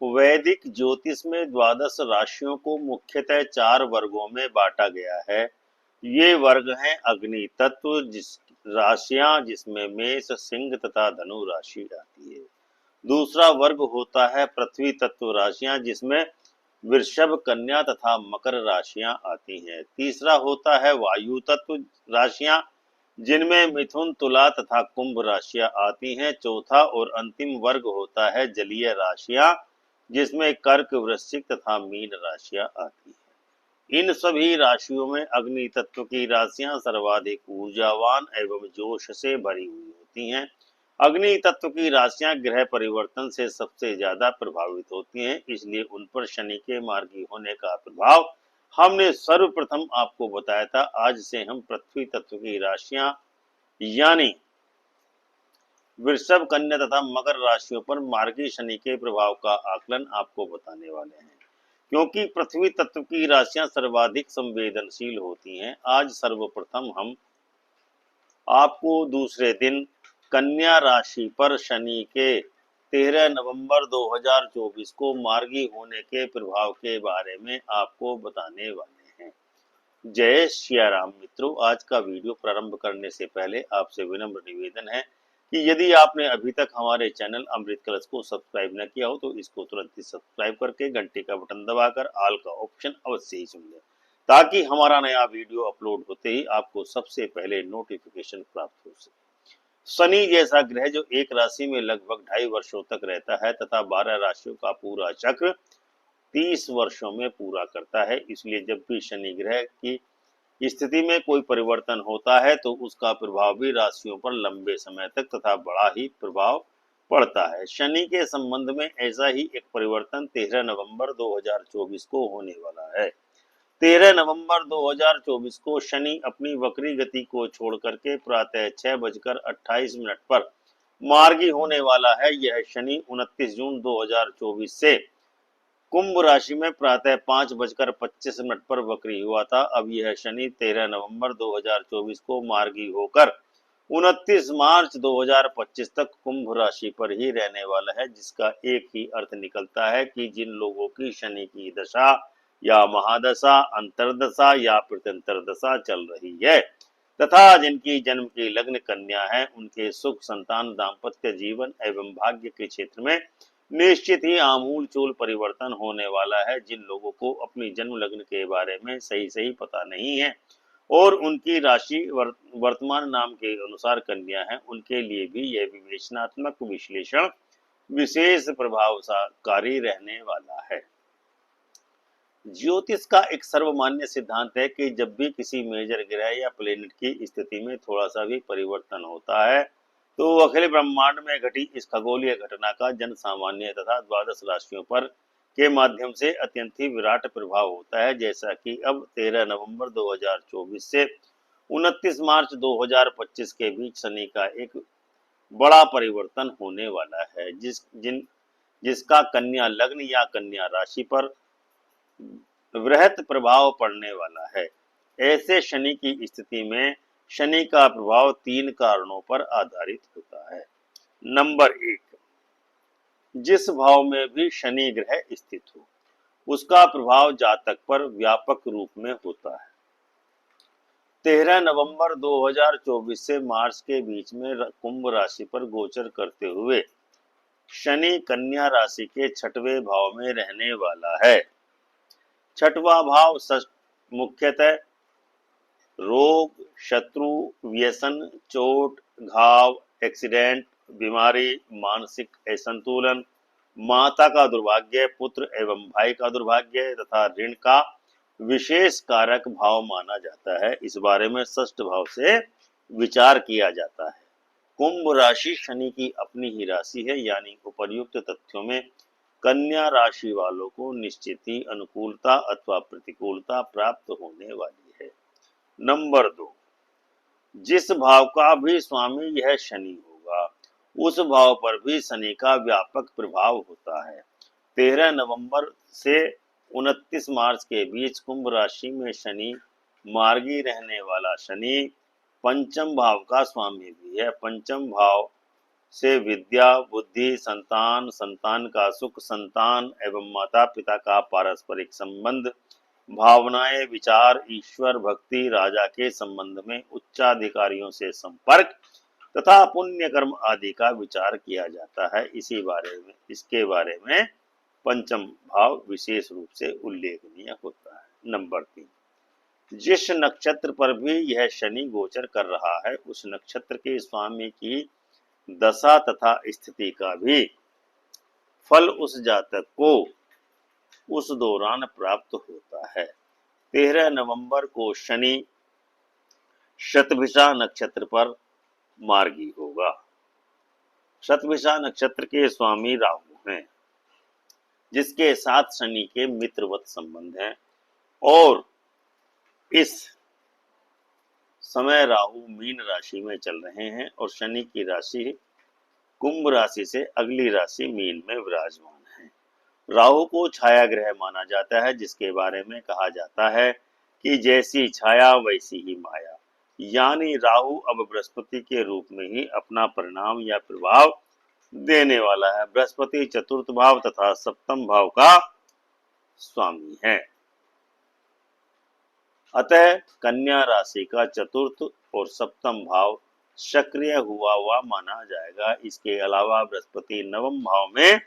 वैदिक ज्योतिष में द्वादश राशियों को मुख्यतः 4 वर्गों में बांटा गया है। ये वर्ग हैं अग्नि तत्व राशियां जिसमें मेष, सिंह तथा धनु राशि आती है। दूसरा वर्ग होता है पृथ्वी तत्व राशियां जिसमें वृषभ, कन्या तथा मकर राशियां आती हैं। तीसरा होता है वायु तत्व राशियां जिनमें मिथुन, तुला तथा कुंभ राशियां आती हैं। चौथा और अंतिम वर्ग होता है जलीय राशियां जिसमें कर्क, वृश्चिक तथा मीन राशियां आती हैं। इन सभी राशियों में अग्नि तत्व की राशियां सर्वाधिक ऊर्जावान एवं जोश से भरी हुई होती हैं। अग्नि तत्व की राशियां ग्रह परिवर्तन से सबसे ज्यादा प्रभावित होती हैं, इसलिए उन पर शनि के मार्गी होने का प्रभाव हमने सर्वप्रथम आपको बताया था। आज से हम पृथ्वी तत्व की राशियां यानी वृषभ, कन्या तथा मकर राशियों पर मार्गी शनि के प्रभाव का आकलन आपको बताने वाले हैं। क्योंकि पृथ्वी तत्व की राशियां सर्वाधिक संवेदनशील होती हैं, आज सर्वप्रथम हम आपको दूसरे दिन कन्या राशि पर शनि के 13 नवंबर 2024 को मार्गी होने के प्रभाव के बारे में आपको बताने वाले हैं। जय सिया राम मित्रों, आज का वीडियो प्रारंभ करने से पहले आपसे विनम्र निवेदन है कि यदि आपने अभी तक हमारे चैनल अमृत कलश को सब्सक्राइब न किया हो तो इसको तुरंत ही सब्सक्राइब करके घंटी का बटन दबाकर ऑल का ऑप्शन अवश्य ही चुन लें, ताकि हमारा नया वीडियो अपलोड होते ही आपको सबसे पहले नोटिफिकेशन प्राप्त हो सके। शनि जैसा ग्रह जो एक राशि में लगभग 2.5 वर्षों तक रहता है तथा 12 राशियों का पूरा चक्र 30 वर्षों में पूरा करता है, इसलिए जब भी शनि ग्रह की स्थिति में कोई परिवर्तन होता है तो उसका प्रभाव भी राशियों पर लंबे समय तक तथा बड़ा ही प्रभाव पड़ता है। शनि के संबंध में ऐसा ही एक परिवर्तन 13 नवंबर 2024 को होने वाला है। 13 नवंबर 2024 को शनि अपनी वक्री गति को छोड़ करके प्रातः 6:28 पर मार्गी होने वाला है। यह शनि 29 जून 2024 से कुंभ राशि में प्रातः 5:25 पर वक्री हुआ था। अब यह शनि 13 नवंबर 2024 को मार्गी होकर 29 मार्च 2025 तक कुंभ राशि पर ही रहने वाला है, जिसका एक ही अर्थ निकलता है कि जिन लोगों की शनि की दशा या महादशा, अंतरदशा या प्रत्यंतर दशा चल रही है तथा जिनकी जन्म की लग्न कन्या है, उनके सुख, संतान, दाम्पत्य जीवन एवं भाग्य के क्षेत्र में निश्चित ही आमूल चूल परिवर्तन होने वाला है। जिन लोगों को अपनी जन्म लग्न के बारे में सही पता नहीं है और उनकी राशि वर्तमान नाम के अनुसार कन्या है, उनके लिए भी यह विवेचनात्मक विश्लेषण विशेष प्रभावकारी रहने वाला है। ज्योतिष का एक सर्वमान्य सिद्धांत है कि जब भी किसी मेजर ग्रह या प्लेनेट की स्थिति में थोड़ा सा भी परिवर्तन होता है तो अखिल ब्रह्मांड में घटी इस खगोलीय घटना का जन सामान्य तथा द्वादश राशियों पर के माध्यम से अत्यंत ही विराट प्रभाव होता है। जैसा कि अब 13 नवंबर 2024 से 29 मार्च 2025 के बीच शनि का एक बड़ा परिवर्तन होने वाला है, जिसका कन्या लग्न या कन्या राशि पर वृहत प्रभाव पड़ने वाला है। ऐसे शनि की स्थिति में शनि का प्रभाव 3 कारणों पर आधारित होता है। नंबर 1, जिस भाव में भी शनि ग्रह स्थित हो उसका प्रभाव जातक पर व्यापक रूप में होता है। 13 नवंबर 2024 से मार्च के बीच में कुंभ राशि पर गोचर करते हुए शनि कन्या राशि के 6वें भाव में रहने वाला है। 6वां भाव मुख्यतः रोग, शत्रु, व्यसन, चोट, घाव, एक्सीडेंट, बीमारी, मानसिक असंतुलन, माता का दुर्भाग्य, पुत्र एवं भाई का दुर्भाग्य तथा ऋण का विशेष कारक भाव माना जाता है। इस बारे में षष्ठ भाव से विचार किया जाता है। कुंभ राशि शनि की अपनी ही राशि है, यानी उपर्युक्त तथ्यों में कन्या राशि वालों को निश्चित ही अनुकूलता अथवा प्रतिकूलता प्राप्त होने वाली है। नंबर 2, जिस भाव का भी स्वामी यह शनि होगा उस भाव पर भी शनि का व्यापक प्रभाव होता है। 13 नवंबर से 29 मार्च के बीच कुंभ राशि में शनि मार्गी रहने वाला शनि पंचम भाव का स्वामी भी है। पंचम भाव से विद्या, बुद्धि, संतान, संतान का सुख, संतान एवं माता पिता का पारस्परिक संबंध, भावनाएं, विचार, ईश्वर भक्ति, राजा के संबंध में उच्चाधिकारियों से संपर्क तथा पुण्य कर्म आदि का विचार किया जाता है। इसके बारे में पंचम भाव विशेष रूप से उल्लेखनीय होता है। नंबर 3, जिस नक्षत्र पर भी यह शनि गोचर कर रहा है उस नक्षत्र के स्वामी की दशा तथा स्थिति का भी फल उस जातक को उस दौरान प्राप्त होता है। 13 नवंबर को शनि शतभिषा नक्षत्र पर मार्गी होगा। शतभिषा नक्षत्र के स्वामी राहु हैं, जिसके साथ शनि के मित्रवत संबंध हैं और इस समय राहु मीन राशि में चल रहे हैं और शनि की राशि कुंभ राशि से अगली राशि मीन में विराजमान है। राहु को छाया ग्रह माना जाता है, जिसके बारे में कहा जाता है कि जैसी छाया वैसी ही माया, यानी राहु अब बृहस्पति के रूप में ही अपना परिणाम या प्रभाव देने वाला है। बृहस्पति चतुर्थ भाव तथा सप्तम भाव का स्वामी है, अतः कन्या राशि का चतुर्थ और सप्तम भाव सक्रिय हुआ माना जाएगा। इसके अलावा बृहस्पति नवम भाव में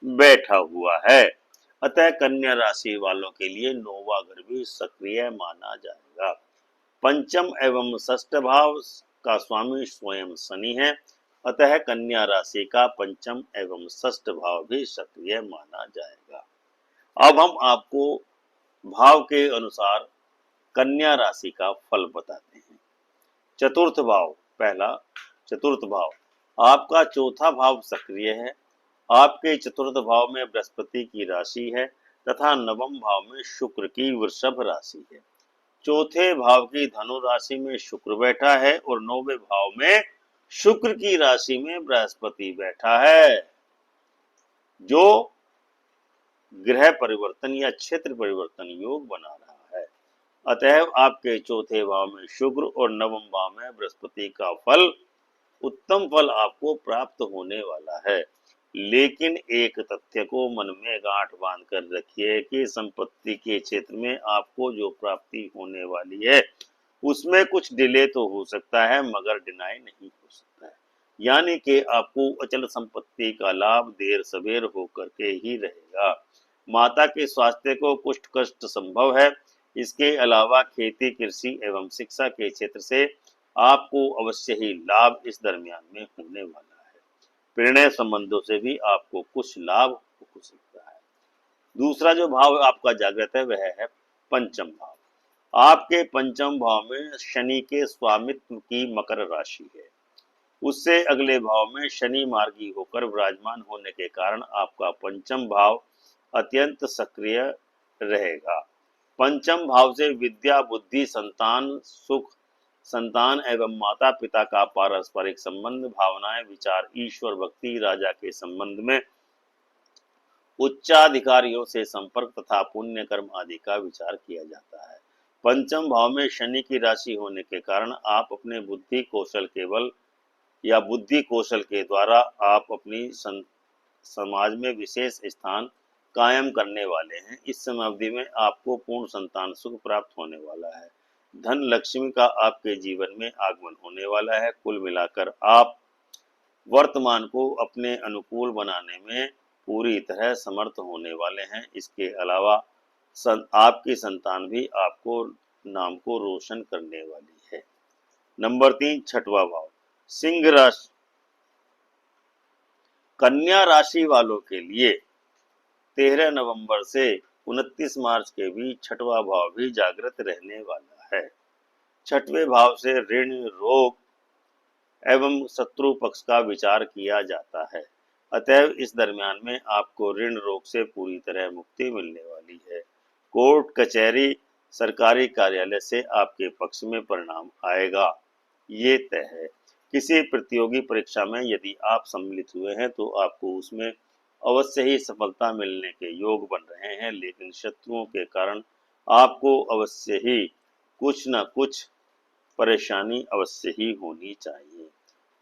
बैठा हुआ है, अतः कन्या राशि वालों के लिए नौवां घर भी सक्रिय माना जाएगा। पंचम एवं षष्ठ भाव का स्वामी स्वयं शनि है, अतः कन्या राशि का पंचम एवं षष्ठ भाव भी सक्रिय माना जाएगा। अब हम आपको भाव के अनुसार कन्या राशि का फल बताते हैं। चतुर्थ भाव, पहला चतुर्थ भाव आपका चौथा भाव सक्रिय है। आपके चतुर्थ भाव में बृहस्पति की राशि है तथा नवम भाव में शुक्र की वृषभ राशि है। चौथे भाव की धनु राशि में शुक्र बैठा है और नौवें भाव में शुक्र की राशि में बृहस्पति बैठा है, जो ग्रह परिवर्तन या क्षेत्र परिवर्तन योग बना रहा है। अतएव आपके चौथे भाव में शुक्र और नवम भाव में बृहस्पति का फल, उत्तम फल आपको प्राप्त होने वाला है। लेकिन एक तथ्य को मन में गांठ बांध कर रखिए कि संपत्ति के क्षेत्र में आपको जो प्राप्ति होने वाली है उसमें कुछ डिले तो हो सकता है, मगर डिनाई नहीं हो सकता है। यानी कि आपको अचल संपत्ति का लाभ देर सवेर होकर के ही रहेगा। माता के स्वास्थ्य को कुछ कष्ट संभव है। इसके अलावा खेती, कृषि एवं शिक्षा के क्षेत्र से आपको अवश्य ही लाभ इस दरमियान में होने वाला है। प्रणय संबंधों से भी आपको कुछ लाभ हो सकता है। दूसरा जो भाव आपका जागृत है वह है पंचम भाव। आपके पंचम भाव में शनि के स्वामित्व की मकर राशि है। उससे अगले भाव में शनि मार्गी होकर विराजमान होने के कारण आपका पंचम भाव अत्यंत सक्रिय रहेगा। पंचम भाव से विद्या, बुद्धि, संतान, सुख, संतान एवं माता पिता का पारस्परिक संबंध, भावनाएं, विचार, ईश्वर भक्ति, राजा के संबंध में उच्चाधिकारियों से संपर्क तथा पुण्य कर्म आदि का विचार किया जाता है। पंचम भाव में शनि की राशि होने के कारण आप अपने बुद्धि कौशल के द्वारा आप अपनी समाज में विशेष स्थान कायम करने वाले हैं। इस समय अवधि में आपको पूर्ण संतान सुख प्राप्त होने वाला है। धन लक्ष्मी का आपके जीवन में आगमन होने वाला है। कुल मिलाकर आप वर्तमान को अपने अनुकूल बनाने में पूरी तरह समर्थ होने वाले हैं। इसके अलावा आपकी संतान भी आपको नाम को रोशन करने वाली है। नंबर 3, छठवां भाव सिंह राशि। कन्या राशि वालों के लिए 13 नवंबर से 29 मार्च के बीच छठवां भाव भी जागृत रहने वाला है। छठवें भाव से ऋण, रोग एवं शत्रु पक्ष का विचार किया जाता है। अतएव इस दरमियान में आपको ऋण रोग से पूरी तरह मुक्ति मिलने वाली है। कोर्ट कचहरी, सरकारी कार्यालय से आपके पक्ष में परिणाम आएगा, ये तय है। किसी प्रतियोगी परीक्षा में यदि आप सम्मिलित हुए हैं तो आपको उसमें अवश्य ही सफलता मिलने के योग बन रहे हैं, लेकिन शत्रुओं के कारण आपको अवश्य ही कुछ न कुछ परेशानी अवश्य ही होनी चाहिए।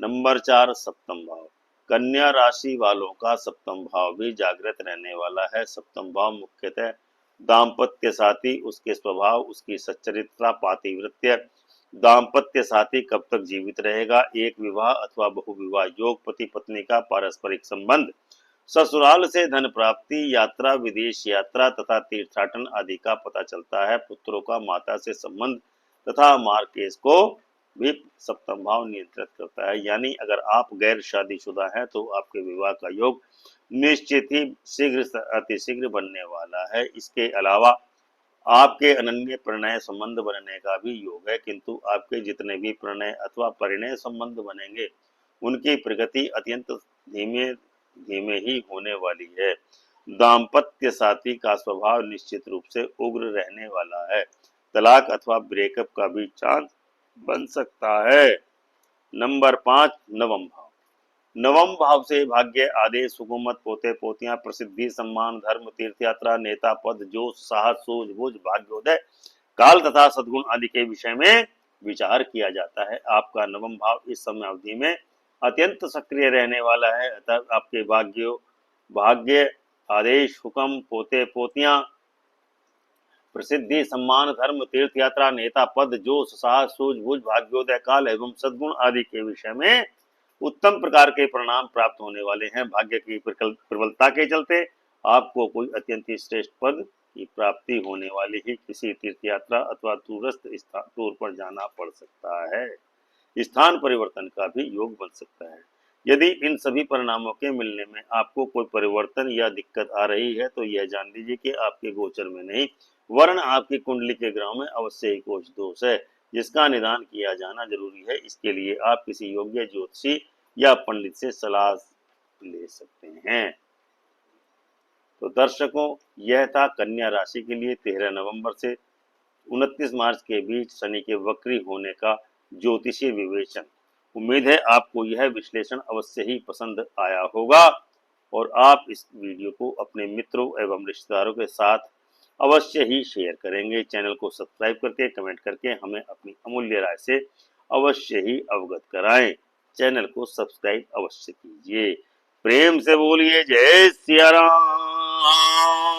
नंबर 4, सप्तम भाव। कन्या राशि वालों का सप्तम भाव भी जागृत रहने वाला है। सप्तम भाव मुख्यतः दाम्पत्य साथी, उसके स्वभाव, उसकी सच्चरित्रता, पातिव्रत्य, दाम्पत्य साथी कब तक जीवित रहेगा, एक विवाह अथवा बहुविवाह योग, पति पत्नी का पारस्परिक संबंध, ससुराल से धन प्राप्ति, यात्रा, विदेश यात्रा तथा तीर्थाटन आदि का पता चलता है। पुत्रों का माता से संबंध तथा मार्केज को भी सप्तम भाव नियंत्रित करता है। यानी अगर आप गैर शादीशुदा हैं तो आपके विवाह का योग निश्चित ही शीघ्र अतिशीघ्र बनने वाला है। इसके अलावा आपके अनन्य प्रणय संबंध बनने का भी योग है, किंतु आपके जितने भी प्रणय अथवा परिणय संबंध बनेंगे उनकी प्रगति अत्यंत धीमे धीमे ही होने वाली है। दाम्पत्य साथी का स्वभाव निश्चित रूप से उग्र रहने वाला है। तलाक अथवा ब्रेकअप का भी चांस बन सकता है। नंबर 5, नवम भाव। नवम भाव से भाग्य, आदेश, हुकूमत, पोते पोतियां, प्रसिद्धि, सम्मान, धर्म, तीर्थ यात्रा, नेता पद, जोश, साहस, सूझबूझ, भाग्योदय, काल तथा सद्गुण आदि के विषय में विचार किया जाता है। आपका नवम भाव इस समय अवधि में अत्यंत सक्रिय रहने वाला है। अतः आपके भाग्य, आदेश, हुक्म, पोते पोतियां, प्रसिद्धि, सम्मान, धर्म, तीर्थ यात्रा, नेता पद, जोश, साहस, सूझबूझ, भाग्योदय, काल एवं सद्गुण आदि के विषय में उत्तम प्रकार के परिणाम प्राप्त होने वाले हैं। भाग्य की प्रबलता के चलते आपको कोई अत्यंत श्रेष्ठ पद की प्राप्ति होने वाली है। किसी तीर्थ यात्रा अथवा दूरस्थ टूर पर जाना पड़ सकता है। स्थान परिवर्तन का भी योग बन सकता है। यदि इन सभी परिणामों के मिलने में आपको कोई परिवर्तन या दिक्कत आ रही है तो यह जान लीजिए कि आपके गोचर में नहीं वरन आपकी कुंडली के ग्रह में अवश्य ही कुछ दोष है, जिसका निदान किया जाना जरूरी है। इसके लिए आप किसी योग्य ज्योतिषी या पंडित से सलाह ले सकते हैं। तो दर्शकों, यह था कन्या राशि के लिए 13 नवंबर से 29 मार्च के बीच शनि के वक्री होने का ज्योतिषीय विवेचन। उम्मीद है आपको यह विश्लेषण अवश्य ही पसंद आया होगा और आप इस वीडियो को अपने मित्रों एवं रिश्तेदारों के साथ अवश्य ही शेयर करेंगे। चैनल को सब्सक्राइब करके कमेंट करके हमें अपनी अमूल्य राय से अवश्य ही अवगत कराएं। चैनल को सब्सक्राइब अवश्य कीजिए। प्रेम से बोलिए जय सिया राम।